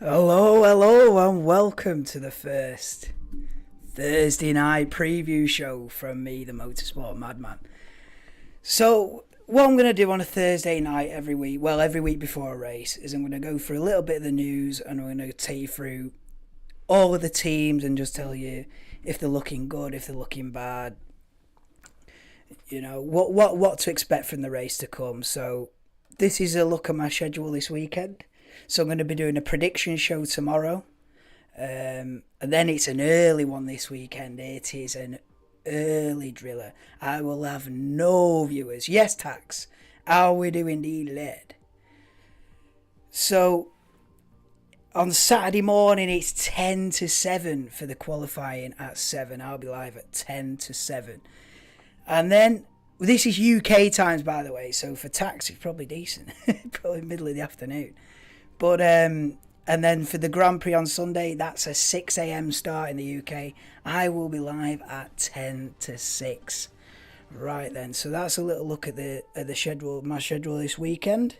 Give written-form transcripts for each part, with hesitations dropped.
Hello, and welcome to the first Thursday night preview show from me, the Motorsport Madman. So, what I'm going to do on a Thursday night every week before a race, is I'm going to go through a little bit of the news and I'm going to take you through all of the teams and just tell you if they're looking good, if they're looking bad, you know, what to expect from the race to come. So, this is a look at my schedule this weekend. So I'm going to be doing a prediction show tomorrow. And then it's an early one this weekend. It is an early driller. I will have no viewers. Yes, Tax. How we do indeed, led. So on Saturday morning, it's 10 to 7 for the qualifying at 7. I'll be live at 10 to 7. And then, this is UK times, by the way. So for Tax, it's probably decent. Probably middle of the afternoon. But and then for the Grand Prix on Sunday, that's a 6 a.m. start in the UK. I will be live at 10 to 6. Right then, so that's a little look at the schedule, my schedule this weekend.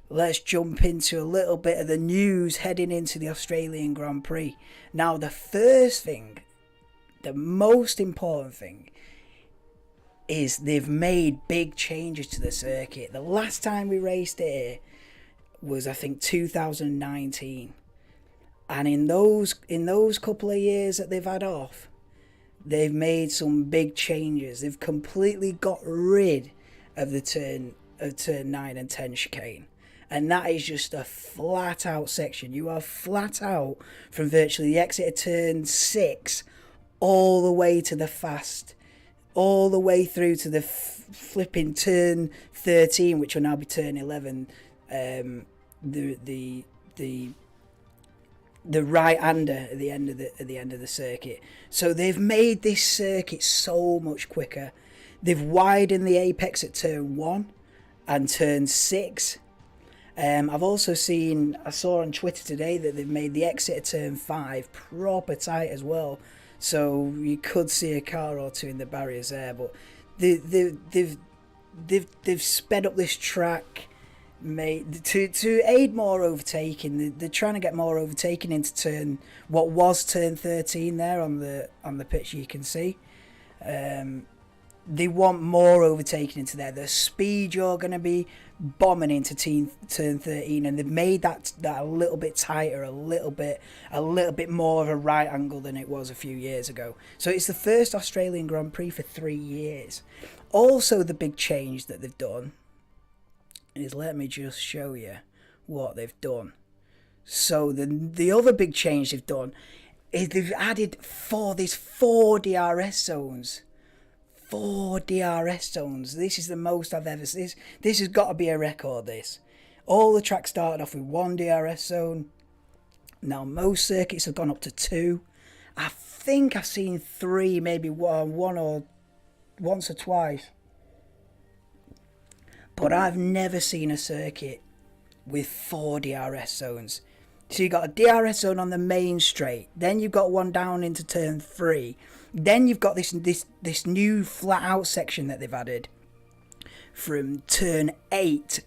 Let's jump into a little bit of the news heading into the Australian Grand Prix. Now, the first thing, the most important thing, is they've made big changes to the circuit. The last time we raced here was, I think, 2019, and in those couple of years that they've had off, they've made some big changes. They've completely got rid of the turn 9 and 10 chicane, and that is just a flat out section. You are flat out from virtually the exit of turn 6 all the way to the fast, all the way through to the flipping turn 13, which will now be turn 11. The right-hander at the end of the circuit. So they've made this circuit so much quicker. They've widened the apex at turn 1 and turn 6. I saw on Twitter today that they've made the exit at turn 5 proper tight as well. So you could see a car or two in the barriers there, but they've sped up this track. To aid more overtaking. They're trying to get more overtaking into what was turn 13 there on the pitch. You can see they want more overtaking into there. The speed you're going to be bombing into turn 13, and they've made that a little bit tighter, a little bit more of a right angle than it was a few years ago. So it's the first Australian Grand Prix for 3 years. Also, the big change that they've done is, let me just show you what they've done. So the other big change they've done is they've added four DRS zones. 4 DRS zones. This is the most I've ever seen. This has got to be a record, this. All the tracks started off with 1 DRS zone. Now most circuits have gone up to 2. I think I've seen 3, maybe one or once or twice. But I've never seen a circuit with 4 DRS zones. So you've got a DRS zone on the main straight. Then you've got one down into turn 3. Then you've got this new flat out section that they've added from turn 8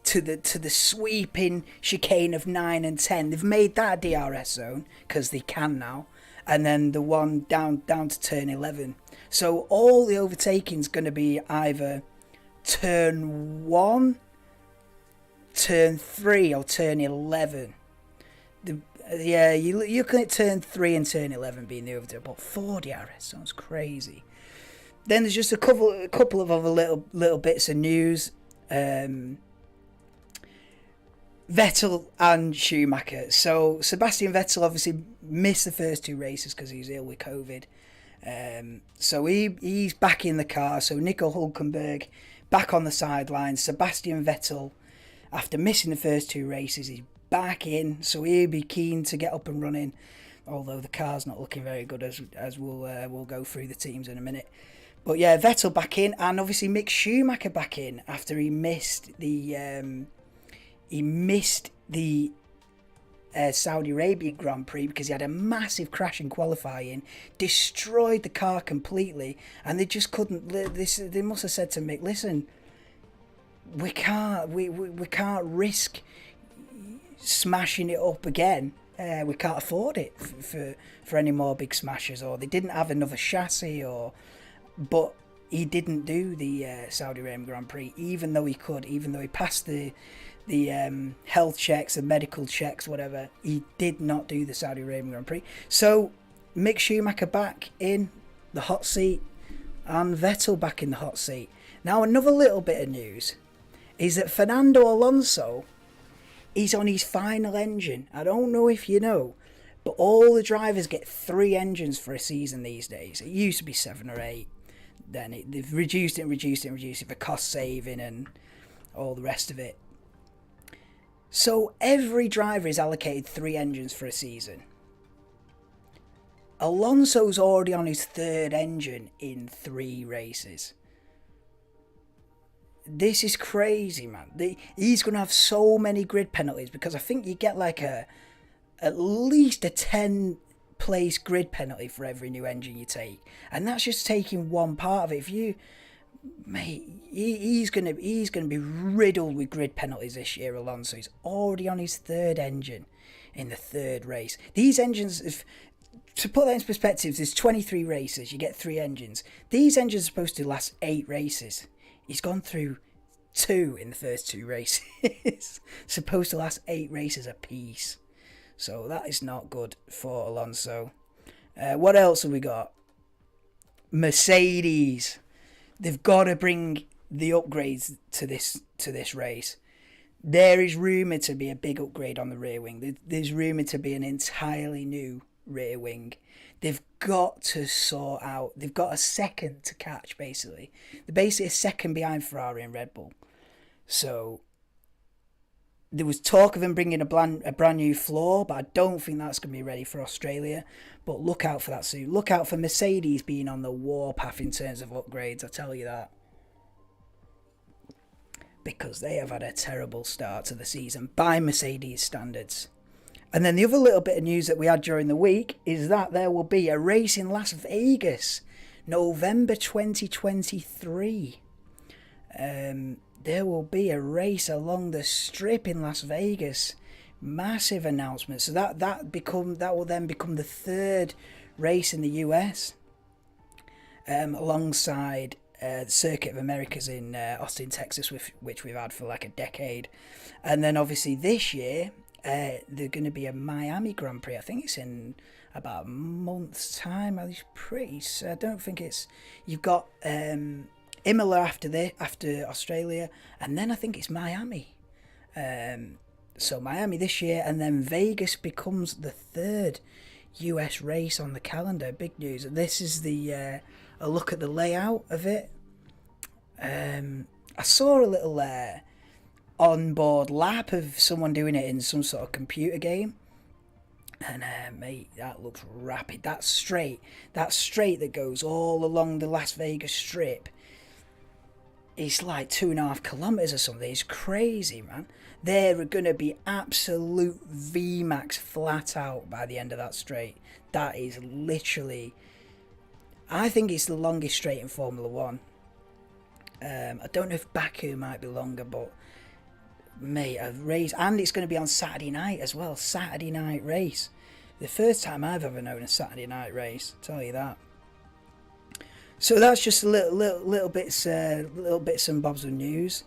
to the sweeping chicane of 9 and 10. They've made that a DRS zone because they can now. And then the one down to turn 11. So all the overtaking's going to be either turn 1, turn 3 or turn 11. You're looking at turn 3 and turn 11 being the overtake, but 4 DRS sounds crazy. Then there's just a couple of other little bits of news. Vettel and Schumacher. So Sebastian Vettel obviously missed the first 2 races because he's ill with COVID. So he's back in the car. So Nico Hülkenberg back on the sidelines. Sebastian Vettel, after missing the first 2 races, he's back in. So he'll be keen to get up and running. Although the car's not looking very good, as we'll go through the teams in a minute. But yeah, Vettel back in, and obviously Mick Schumacher back in after he missed the Saudi Arabia Grand Prix because he had a massive crash in qualifying, destroyed the car completely, and they just couldn't. They must have said to Mick, "Listen, we can't risk smashing it up again. We can't afford it for any more big smashes, or they didn't have another chassis, but he didn't do the Saudi Arabia Grand Prix, even though he could, even though he passed the health checks, the medical checks, whatever. He did not do the Saudi Arabia Grand Prix. So Mick Schumacher back in the hot seat, and Vettel back in the hot seat. Now, another little bit of news is that Fernando Alonso is on his final engine. I don't know if you know, but all the drivers get 3 engines for a season these days. It used to be 7 or 8. Then they've reduced it for cost saving and all the rest of it. So every driver is allocated 3 engines for a season. Alonso's already on his 3rd engine in 3 races. This is crazy, man. He's going to have so many grid penalties, because I think you get like at least a 10 place grid penalty for every new engine you take, and that's just taking one part of it. If you, mate, he's gonna be riddled with grid penalties this year. Alonso, he's already on his 3rd engine in the 3rd race. These engines, to put that into perspective, there's 23 races, you get 3 engines. These engines are supposed to last 8 races. He's gone through 2 in the first 2 races. Supposed to last 8 races apiece. So that is not good for Alonso. What else have we got? Mercedes. They've got to bring the upgrades to this race. There is rumoured to be a big upgrade on the rear wing. There's rumoured to be an entirely new rear wing. They've got to sort out. They've got a second to catch, basically. They're basically a second behind Ferrari and Red Bull. So there was talk of him bringing a brand new floor, but I don't think that's going to be ready for Australia. But look out for that soon. Look out for Mercedes being on the warpath in terms of upgrades, I tell you that. Because they have had a terrible start to the season by Mercedes standards. And then the other little bit of news that we had during the week is that there will be a race in Las Vegas, November 2023. There will be a race along the strip in Las Vegas. Massive announcement. So that will then become the 3rd race in the US, alongside the Circuit of Americas in Austin, Texas, which we've had for like a decade. And then obviously this year, there's going to be a Miami Grand Prix. I think it's in about a month's time. I don't think it's... You've got Imola after Australia, and then I think it's Miami. So Miami this year, and then Vegas becomes the 3rd US race on the calendar. Big news. This is a look at the layout of it. I saw a little onboard lap of someone doing it in some sort of computer game. And mate, that looks rapid. That straight that goes all along the Las Vegas Strip, it's like 2.5 kilometers or something. It's crazy, man. They're going to be absolute VMAX flat out by the end of that straight. That is literally... I think it's the longest straight in Formula 1. I don't know if Baku might be longer, but... Mate, a race... And it's going to be on Saturday night as well. Saturday night race. The first time I've ever known a Saturday night race. I'll tell you that. So that's just a little bits and bobs of news.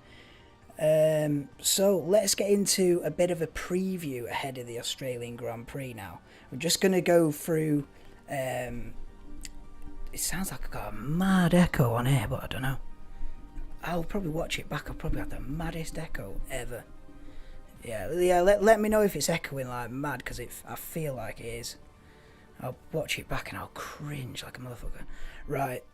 So let's get into a bit of a preview ahead of the Australian Grand Prix now. We're just going to go through... it sounds like I've got a mad echo on here, but I don't know. I'll probably watch it back. I'll probably have the maddest echo ever. Yeah. Let me know if it's echoing like mad, because I feel like it is. I'll watch it back and I'll cringe like a motherfucker. Right.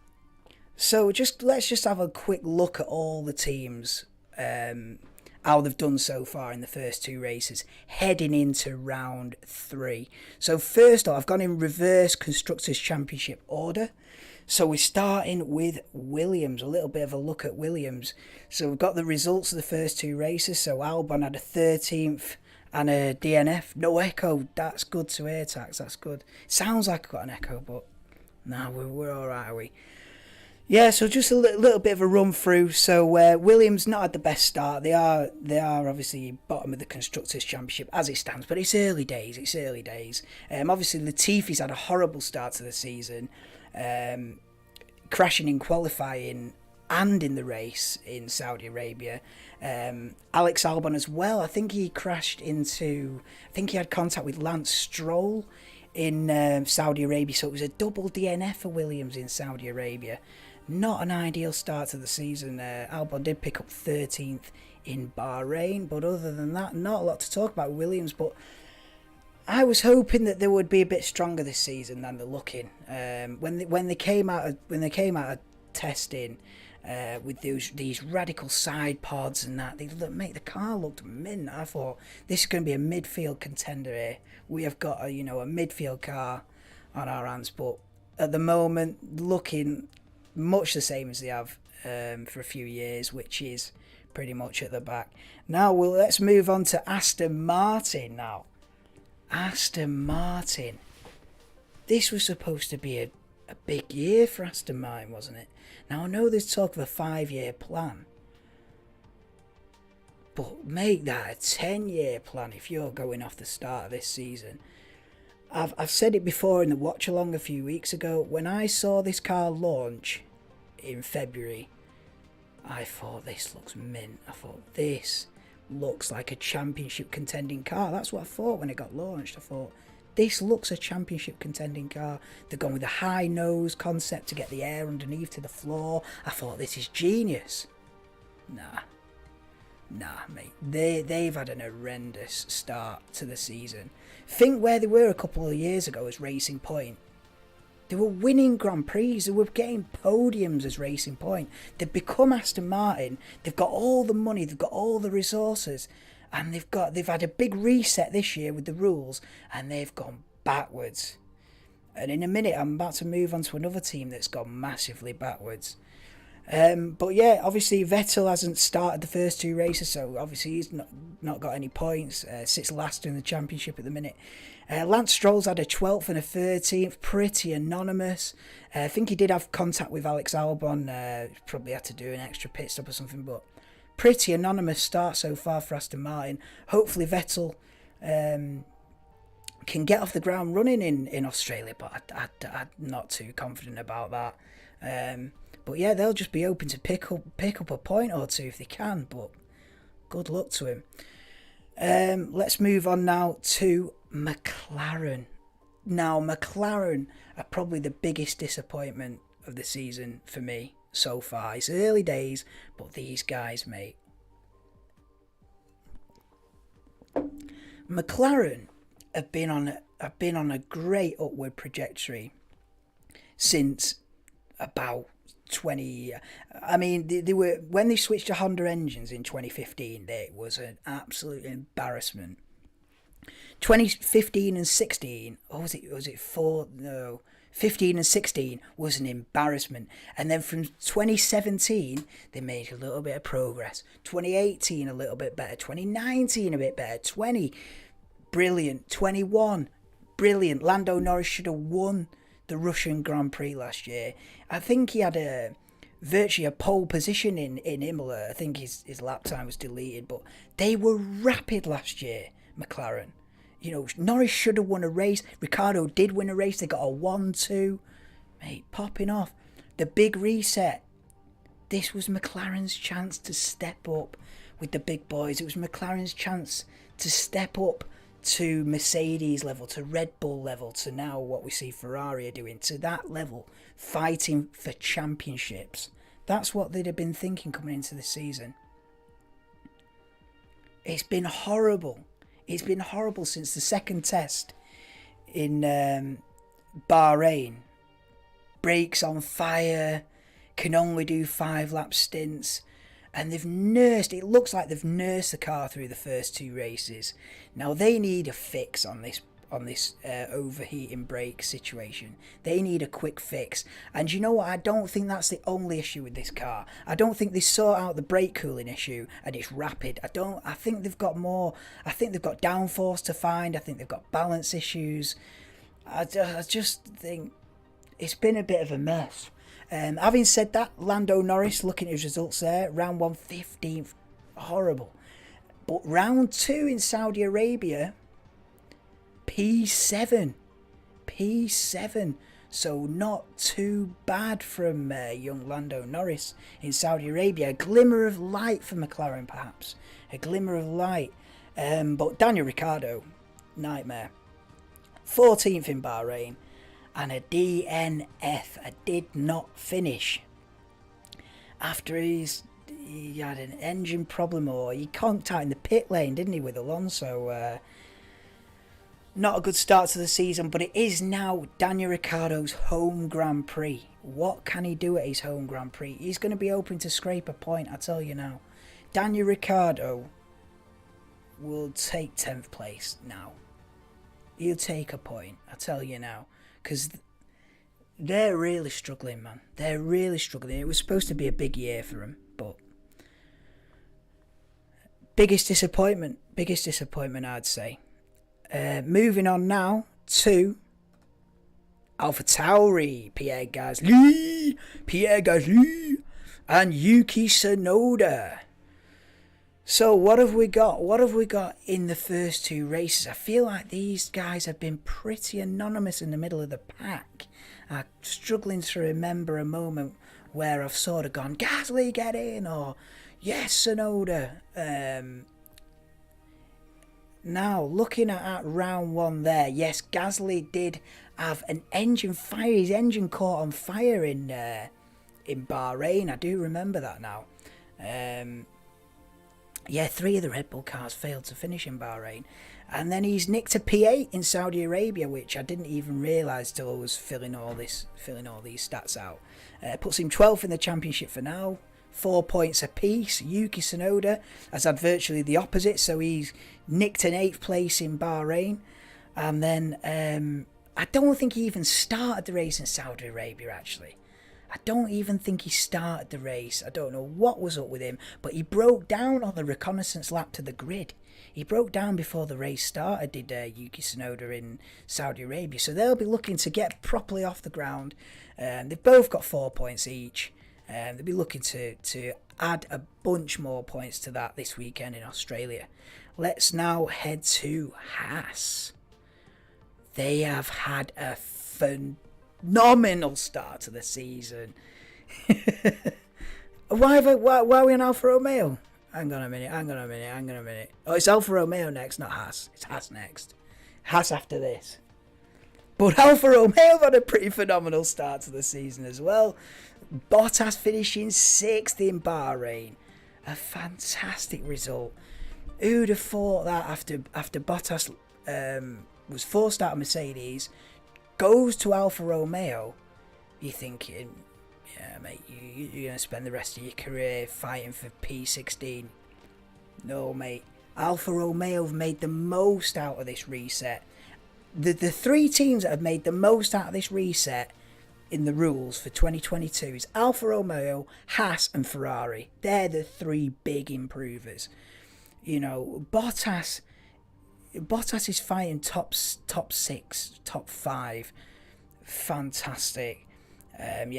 So let's just have a quick look at all the teams, how they've done so far in the first 2 races, heading into round 3. So first off, I've gone in reverse Constructors' Championship order. So we're starting with Williams, a little bit of a look at Williams. So we've got the results of the first 2 races. So Albon had a 13th and a DNF. No echo. That's good to hear, Tax. That's good. Sounds like I've got an echo, but no, we're all right, are we? Yeah, so just a little bit of a run through. So Williams not had the best start. They are obviously bottom of the constructors' championship as it stands, but it's early days. It's early days. Obviously Latifi's had a horrible start to the season, crashing in qualifying and in the race in Saudi Arabia. Alex Albon as well. I think he crashed into. I think he had contact with Lance Stroll in Saudi Arabia, so it was a double DNF for Williams in Saudi Arabia. Not an ideal start to the season. Albon did pick up 13th in Bahrain, but other than that, not a lot to talk about Williams. But I was hoping that they would be a bit stronger this season than they're looking. When they came out of testing with these radical side pods and that, the car looked mint. I thought this is going to be a midfield contender here. We have got a midfield car on our hands, but at the moment looking much the same as they have for a few years, which is pretty much at the back. Now let's move on to Aston Martin now. Aston Martin. This was supposed to be a big year for Aston Martin, wasn't it? Now I know there's talk of a 5-year plan, but make that a 10-year plan if you're going off the start of this season. I've said it before in the watch along a few weeks ago. When I saw this car launch in February, I thought this looks mint. I thought this looks like a championship contending car. That's what I thought when it got launched. I thought this looks a championship contending car. They're going with a high nose concept to get the air underneath to the floor. I thought this is genius. Nah, mate. They've had an horrendous start to the season. Think where they were a couple of years ago as Racing Point. They were winning Grand Prix. They were getting podiums as Racing Point. They've become Aston Martin. They've got all the money. They've got all the resources. And they've had a big reset this year with the rules. And they've gone backwards. And in a minute, I'm about to move on to another team that's gone massively backwards. But yeah, obviously Vettel hasn't started the first two races, so obviously he's not got any points. Sits last in the championship at the minute. Lance Stroll's had a 12th and a 13th, pretty anonymous. I think he did have contact with Alex Albon. Probably had to do an extra pit stop or something, but pretty anonymous start so far for Aston Martin. Hopefully Vettel can get off the ground running in Australia, but I'm not too confident about that. But yeah, they'll just be open to pick up a point or two if they can, but good luck to him. Let's move on now to McLaren. Now, McLaren are probably the biggest disappointment of the season for me so far. It's early days, but these guys, mate. McLaren have been on a great upward trajectory since about 20. I mean, they were, when they switched to Honda engines in 2015, it was an absolute embarrassment. 2015 and 16, or was it 4? No, 15 and 16 was an embarrassment. And then from 2017, they made a little bit of progress. 2018, a little bit better. 2019, a bit better. 20, brilliant. 21, brilliant. Lando Norris should have won the Russian Grand Prix last year. I think he had virtually a pole position in Imola. I think his lap time was deleted, but they were rapid last year, McLaren. You know, Norris should have won a race. Ricciardo did win a race. They got a 1-2. Mate, popping off. The big reset. This was McLaren's chance to step up with the big boys. It was McLaren's chance to step up to Mercedes level, to Red Bull level, to now what we see Ferrari are doing, to that level, fighting for championships. That's what they'd have been thinking coming into the season. It's been horrible. It's been horrible since the second test in Bahrain. Brakes on fire, can only do 5-lap stints. And it looks like they've nursed the car through the first two races. Now they need a fix on this overheating brake situation. They need a quick fix. And you know what? I don't think that's the only issue with this car. I don't think they sort out the brake cooling issue and it's rapid. I think they've got more. I think they've got downforce to find. I think they've got balance issues. I just think it's been a bit of a mess. Having said that, Lando Norris, looking at his results there, round 1, 15th, horrible. But round 2 in Saudi Arabia, P7. P7. So not too bad from young Lando Norris in Saudi Arabia. A glimmer of light for McLaren, perhaps. A glimmer of light. But Daniel Ricciardo, nightmare. 14th in Bahrain. And a DNF, a did not finish. After he had an engine problem, or he conked out in the pit lane, didn't he, with Alonso? Not a good start to the season, but it is now Daniel Ricciardo's home Grand Prix. What can he do at his home Grand Prix? He's going to be hoping to scrape a point, I tell you now. Daniel Ricciardo will take 10th place now. He'll take a point, I tell you now. Because they're really struggling, man. They're really struggling. It was supposed to be a big year for them, but biggest disappointment, I'd say. Moving on now to AlphaTauri, Pierre Gasly, and Yuki Tsunoda. So what have we got? What have we got in the first 2 races? I feel like these guys have been pretty anonymous in the middle of the pack. I'm struggling to remember a moment where I've sort of gone, Gasly, get in, or yes, Tsunoda. Now, looking at round 1 there, yes, Gasly did have an engine fire. His engine caught on fire in Bahrain. I do remember that now. Yeah, 3 of the Red Bull cars failed to finish in Bahrain. And then he's nicked a P8 in Saudi Arabia, which I didn't even realise till I was filling all these stats out. Puts him 12th in the championship for now. 4 points apiece. Yuki Tsunoda has had virtually the opposite, so he's nicked an 8th place in Bahrain. And then I don't think he even started the race in Saudi Arabia, actually. I don't even think he started the race. I don't know what was up with him, but he broke down on the reconnaissance lap to the grid. He broke down before the race started, did Yuki Tsunoda in Saudi Arabia. So they'll be looking to get properly off the ground. They've both got 4 points each. They'll be looking to add a bunch more points to that this weekend in Australia. Let's now head to Haas. They have had a phenomenal start to the season. Why are we on Alfa Romeo? Hang on a minute. Oh, it's Alfa Romeo next, not Haas. It's Haas next. Haas after this. But Alfa Romeo had a pretty phenomenal start to the season as well. Bottas finishing 6th in Bahrain. A fantastic result. Who'd have thought that after Bottas was forced out of Mercedes, goes to Alfa Romeo, you're thinking, yeah, mate, you're going to spend the rest of your career fighting for P16. No, mate. Alfa Romeo have made the most out of this reset. The 3 teams that have made the most out of this reset in the rules for 2022 is Alfa Romeo, Haas and Ferrari. They're the 3 big improvers. You know, Bottas is fighting top 6, top 5. Fantastic.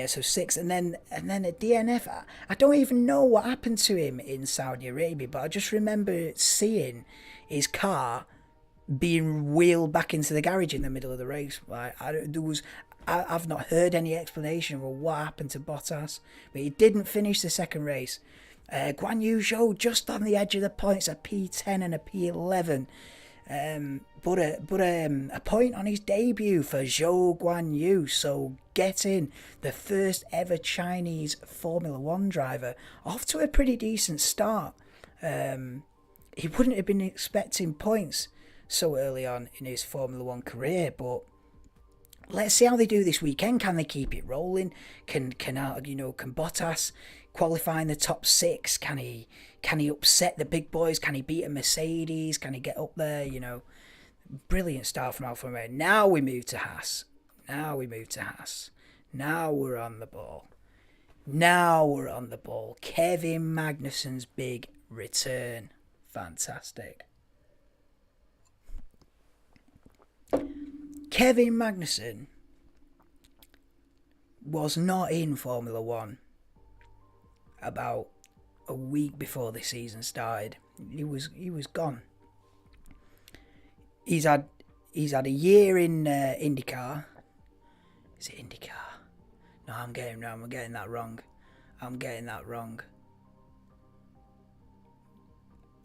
So 6, and then a DNF. I don't even know what happened to him in Saudi Arabia, but I just remember seeing his car being wheeled back into the garage in the middle of the race. I've not heard any explanation for what happened to Bottas, but he didn't finish the second race. Guan Yu Zhou just on the edge of the points, a P10 and a P11. But a point on his debut for Zhou Guan Yu, so getting the first ever Chinese Formula 1 driver off to a pretty decent start. He wouldn't have been expecting points so early on in his Formula 1 career, but let's see how they do this weekend. Can they keep it rolling? Can Bottas qualify in the top 6? Can he upset the big boys? Can he beat a Mercedes? Can he get up there? Brilliant start from Alfa Romeo. Now we move to Haas. Now we're on the ball. Kevin Magnussen's big return. Fantastic. Kevin Magnussen was not in Formula One about a week before the season started. He was gone. He's had a year in IndyCar. Is it IndyCar? No, I'm getting that wrong.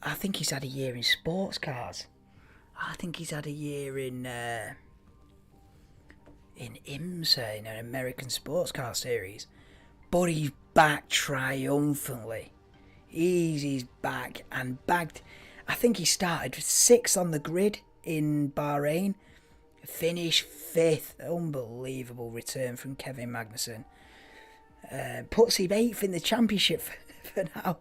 I think he's had a year in sports cars. I think he's had a year in IMSA, in an American sports car series. But he's back triumphantly. He's back and bagged. I think he started 6th on the grid in Bahrain. Finished 5th. Unbelievable return from Kevin Magnussen. Puts him 8th in the championship for now.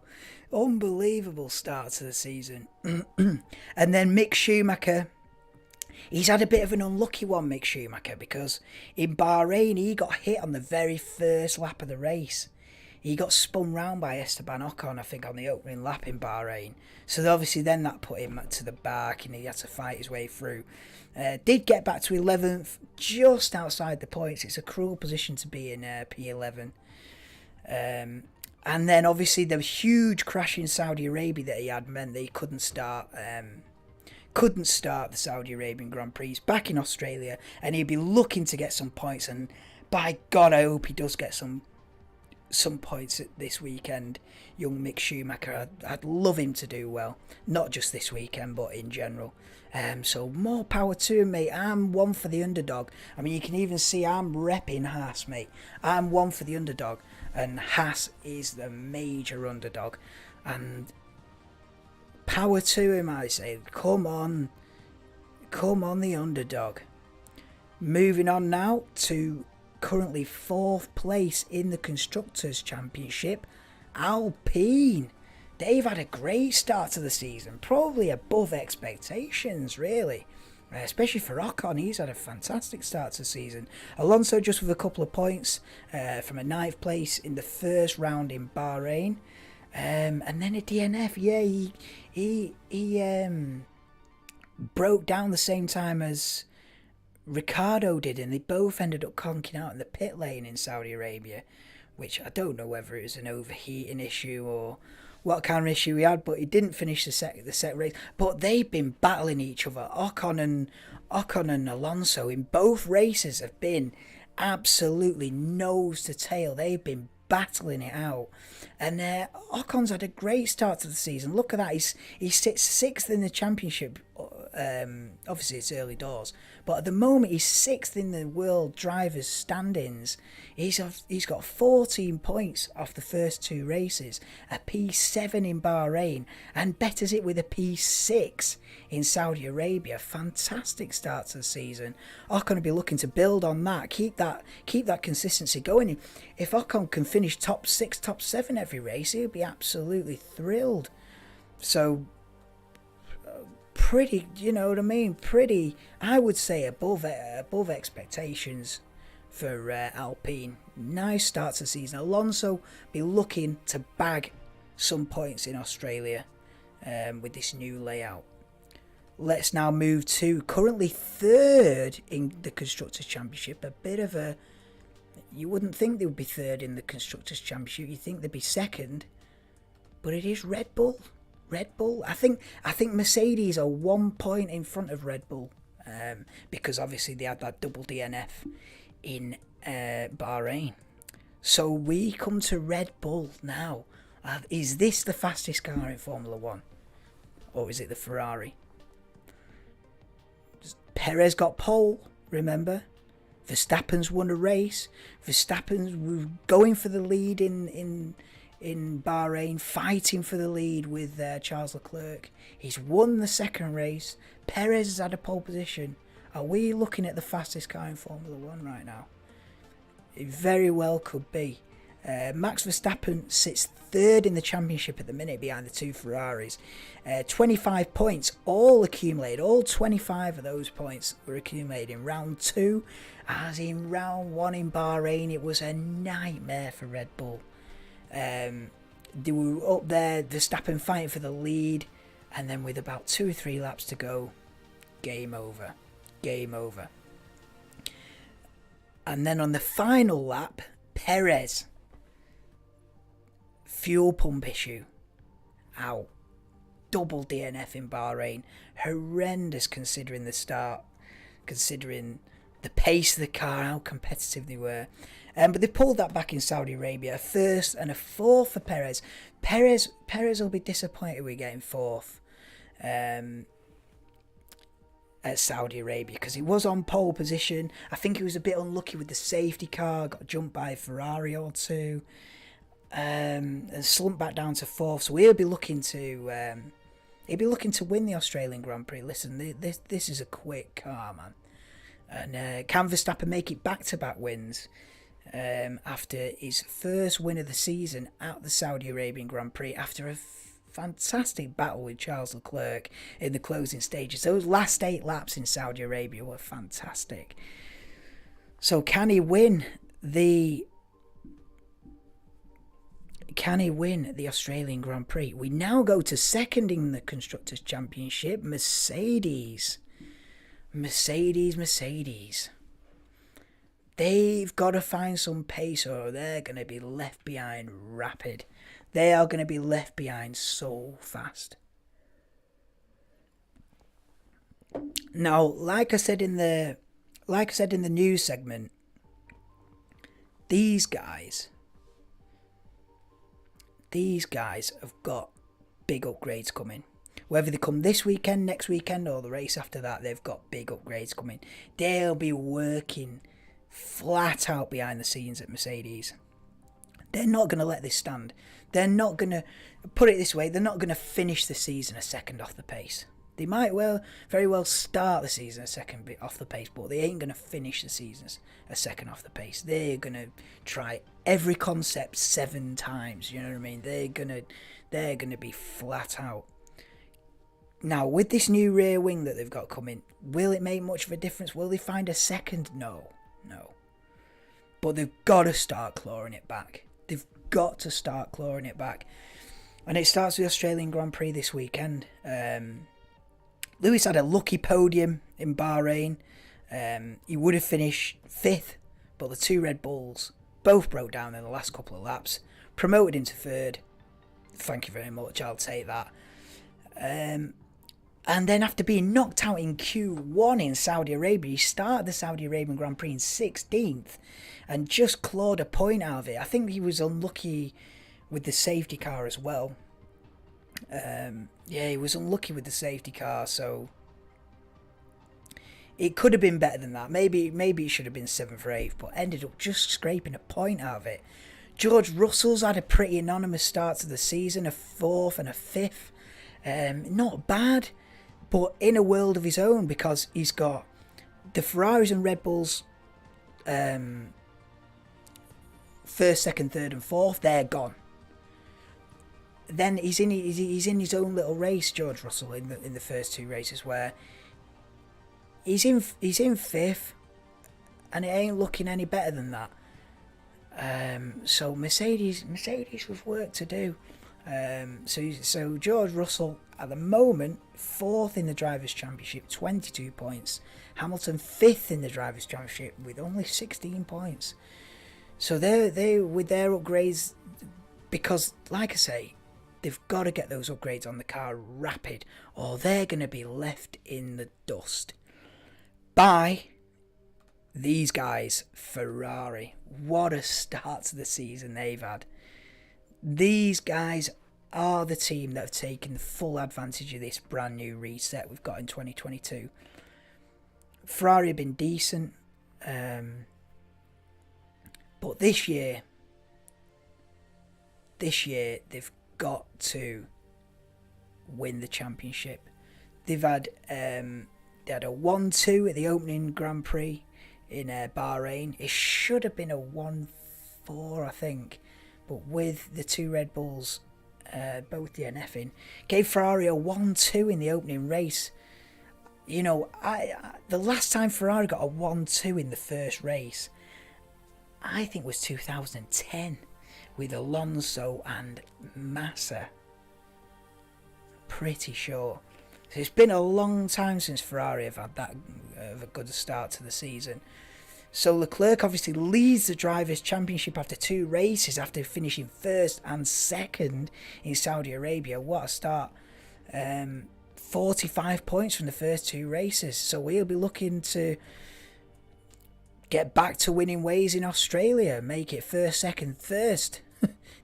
Unbelievable start to the season. And then Mick Schumacher. He's had a bit of an unlucky one, Mick Schumacher, because in Bahrain he got hit on the very first lap of the race. He got spun round by Esteban Ocon, I think, on the opening lap in Bahrain. So obviously then that put him to the back and he had to fight his way through. Did get back to 11th, just outside the points. It's a cruel position to be in, P11. And then obviously the huge crash in Saudi Arabia that he had meant that he couldn't start the Saudi Arabian Grand Prix. He's back in Australia and he'd be looking to get some points, and by God I hope he does get some points this weekend. Young Mick Schumacher, I'd love him to do well, not just this weekend but in general. So more power to him, mate. I'm one for the underdog. I mean, you can even see I'm repping Haas, mate. I'm one for the underdog, and Haas is the major underdog, and power to him, I say. Come on the underdog. Moving on now to currently 4th place in the Constructors' Championship, Alpine. They've had a great start to the season, probably above expectations, really. Especially for Ocon, he's had a fantastic start to the season. Alonso just with a couple of points from a 9th place in the first round in Bahrain. And then a DNF, yeah, he broke down the same time as Ricciardo did, and they both ended up conking out in the pit lane in Saudi Arabia, which I don't know whether it was an overheating issue or what kind of issue he had, but he didn't finish the set race. But they've been battling each other. Ocon and Alonso in both races have been absolutely nose to tail. They've been battling it out, and Ocon's had a great start to the season. Look at that, he sits 6th in the championship. Obviously it's early doors, but at the moment he's 6th in the world drivers standings. He's got 14 points off the first 2 races, a P7 in Bahrain, and betters it with a P6 in Saudi Arabia. Fantastic start to the season. Ocon will be looking to build on that, keep that consistency going. If Ocon can finish top 6, top 7 every race, he'll be absolutely thrilled. So pretty, you know what I mean? Pretty, I would say above expectations for Alpine. Nice start to the season. Alonso be looking to bag some points in Australia with this new layout. Let's now move to currently 3rd in the Constructors' Championship. A bit of a, you wouldn't think they would be 3rd in the Constructors' Championship. You'd think they'd be 2nd, but it is Red Bull. I think Mercedes are 1 point in front of Red Bull, because obviously they had that double DNF in Bahrain. So we come to Red Bull now. Is this the fastest car in Formula One, or is it the Ferrari? Perez got pole, remember? Verstappen's won a race. Verstappen's going for the lead in Bahrain, fighting for the lead with Charles Leclerc. He's won the second race. Perez has had a pole position. Are we looking at the fastest car in Formula One right now? It very well could be. Max Verstappen sits 3rd in the championship at the minute behind the 2 Ferraris. 25 points all accumulated. All 25 of those points were accumulated in round 2. As in round 1 in Bahrain, it was a nightmare for Red Bull. They were up there, Verstappen fighting for the lead, and then with about 2 or 3 laps to go, game over. And then on the final lap, Perez, fuel pump issue, out. Double DNF in Bahrain. Horrendous considering the start, considering the pace of the car, how competitive they were. But they pulled that back in Saudi Arabia. A first and a fourth for Perez. Perez will be disappointed with getting fourth at Saudi Arabia, because he was on pole position. I think he was a bit unlucky with the safety car, got jumped by a Ferrari or two, and slumped back down to fourth. So he'll be looking to win the Australian Grand Prix. Listen, this is a quick car, man. And can Verstappen make it back-to-back wins after his first win of the season at the Saudi Arabian Grand Prix, after a fantastic battle with Charles Leclerc in the closing stages. Those last 8 laps in Saudi Arabia were fantastic. So can he win the Australian Grand Prix? We now go to second in the Constructors' Championship, Mercedes. They've got to find some pace or they're going to be left behind rapid. They are going to be left behind so fast. Now, like I said in the news segment, these guys have got big upgrades coming. Whether they come this weekend, next weekend, or the race after that, they've got big upgrades coming. They'll be working flat out behind the scenes at Mercedes. They're not going to let this stand. They're not going to, put it this way, they're not going to finish the season a second off the pace. They might very well start the season a second bit off the pace, but they ain't going to finish the season a second off the pace. They're going to try every concept 7 times, you know what I mean? They're going to be flat out. Now, with this new rear wing that they've got coming, will it make much of a difference? Will they find a second? No. But they've got to start clawing it back. And it starts with the Australian Grand Prix this weekend. Lewis had a lucky podium in Bahrain. He would have finished 5th, but the 2 Red Bulls both broke down in the last couple of laps. Promoted into 3rd. Thank you very much, I'll take that. And then after being knocked out in Q1 in Saudi Arabia, he started the Saudi Arabian Grand Prix in 16th and just clawed a point out of it. I think he was unlucky with the safety car as well. He was unlucky with the safety car, so it could have been better than that. Maybe it should have been 7th or 8th, but ended up just scraping a point out of it. George Russell's had a pretty anonymous start to the season, a 4th and a 5th. Not bad, but in a world of his own, because he's got the Ferraris and Red Bulls 1st, 2nd, 3rd and 4th, they're gone. Then he's in his own little race, George Russell, in the first 2 races, where he's in 5th, and it ain't looking any better than that. So Mercedes was work to do. So George Russell at the moment 4th in the Drivers' Championship, 22 points. Hamilton 5th in the Drivers' Championship with only 16 points. So they with their upgrades, because like I say, they've got to get those upgrades on the car rapid, or they're going to be left in the dust by these guys, Ferrari. What a start to the season they've had. These guys are the team that have taken full advantage of this brand new reset we've got in 2022. Ferrari have been decent, but this year they've got to win the championship. They had a 1-2 at the opening Grand Prix in Bahrain. It should have been a 1-4, I think, but with the 2 Red Bulls both DNFing, gave Ferrari a 1-2 in the opening race. You know, the last time Ferrari got a 1-2 in the first race, I think was 2010 with Alonso and Massa. Pretty sure. So it's been a long time since Ferrari have had that of a good start to the season. So Leclerc obviously leads the Drivers' Championship after 2 races, after finishing first and second in Saudi Arabia. What a start. 45 points from the first 2 races. So we'll be looking to get back to winning ways in Australia, make it first, second, third.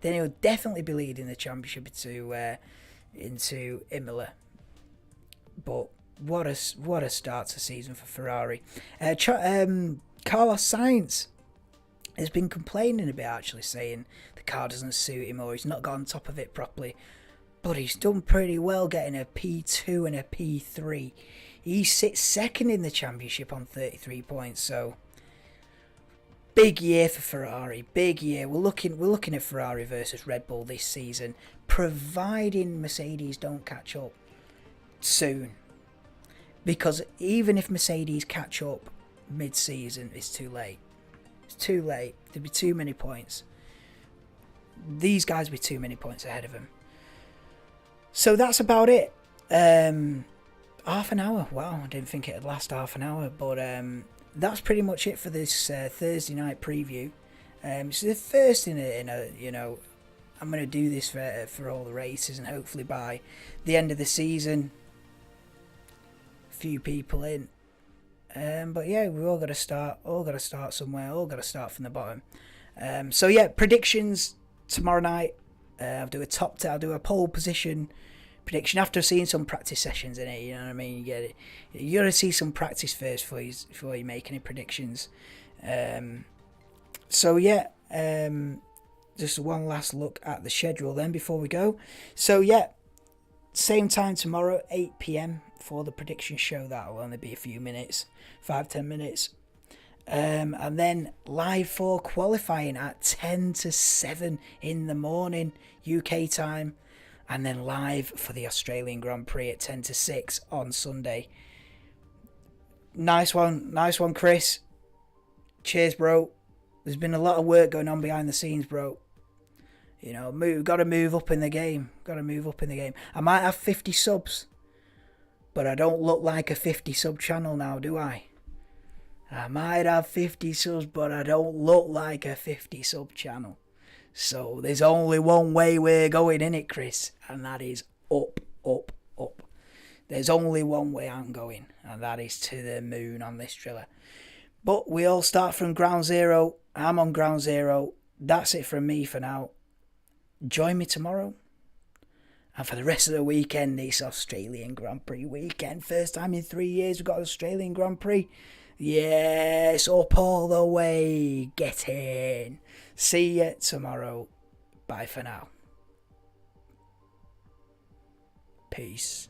Then he'll definitely be leading the championship into Imola. But what a start to season for Ferrari. Carlos Sainz has been complaining a bit, actually, saying the car doesn't suit him or he's not got on top of it properly. But he's done pretty well, getting a P2 and a P3. He sits second in the championship on 33 points. So big year for Ferrari. Big year. We're looking at Ferrari versus Red Bull this season, providing Mercedes don't catch up soon. Because even if Mercedes catch up mid-season, it's too late. It's too late. There'd be too many points. These guys would be too many points ahead of them. So that's about it. Half an hour. Wow, I didn't think it'd last half an hour. But that's pretty much it for this Thursday night preview. It's the first in a I'm going to do this for all the races, and hopefully by the end of the season, a few people in. But yeah, we all got to start somewhere. All got to start from the bottom. So yeah, predictions tomorrow night. I'll do a pole position prediction after seeing some practice sessions in it. You know what I mean? You got to see some practice first before you make any predictions. So yeah, just one last look at the schedule then before we go. So yeah, same time tomorrow, 8 p.m. for the prediction show. That'll only be a few minutes, 5-10 minutes. And then live for qualifying at 10 to 7 in the morning UK time, and then live for the Australian Grand Prix at 10 to 6 on Sunday. Nice one, Chris. Cheers, bro. There's been a lot of work going on behind the scenes, bro. You know, got to move up in the game. I might have 50 subs, but I don't look like a 50 sub channel now, do I? I might have 50 subs, but I don't look like a 50 sub channel. So there's only one way we're going in it, Chris, and that is up, up, up. There's only one way I'm going, and that is to the moon on this driller. But we all start from ground zero. I'm on ground zero. That's it from me for now. Join me tomorrow. And for the rest of the weekend, it's Australian Grand Prix weekend. First time in 3 years we've got Australian Grand Prix. Yes, up all the way. Get in. See you tomorrow. Bye for now. Peace.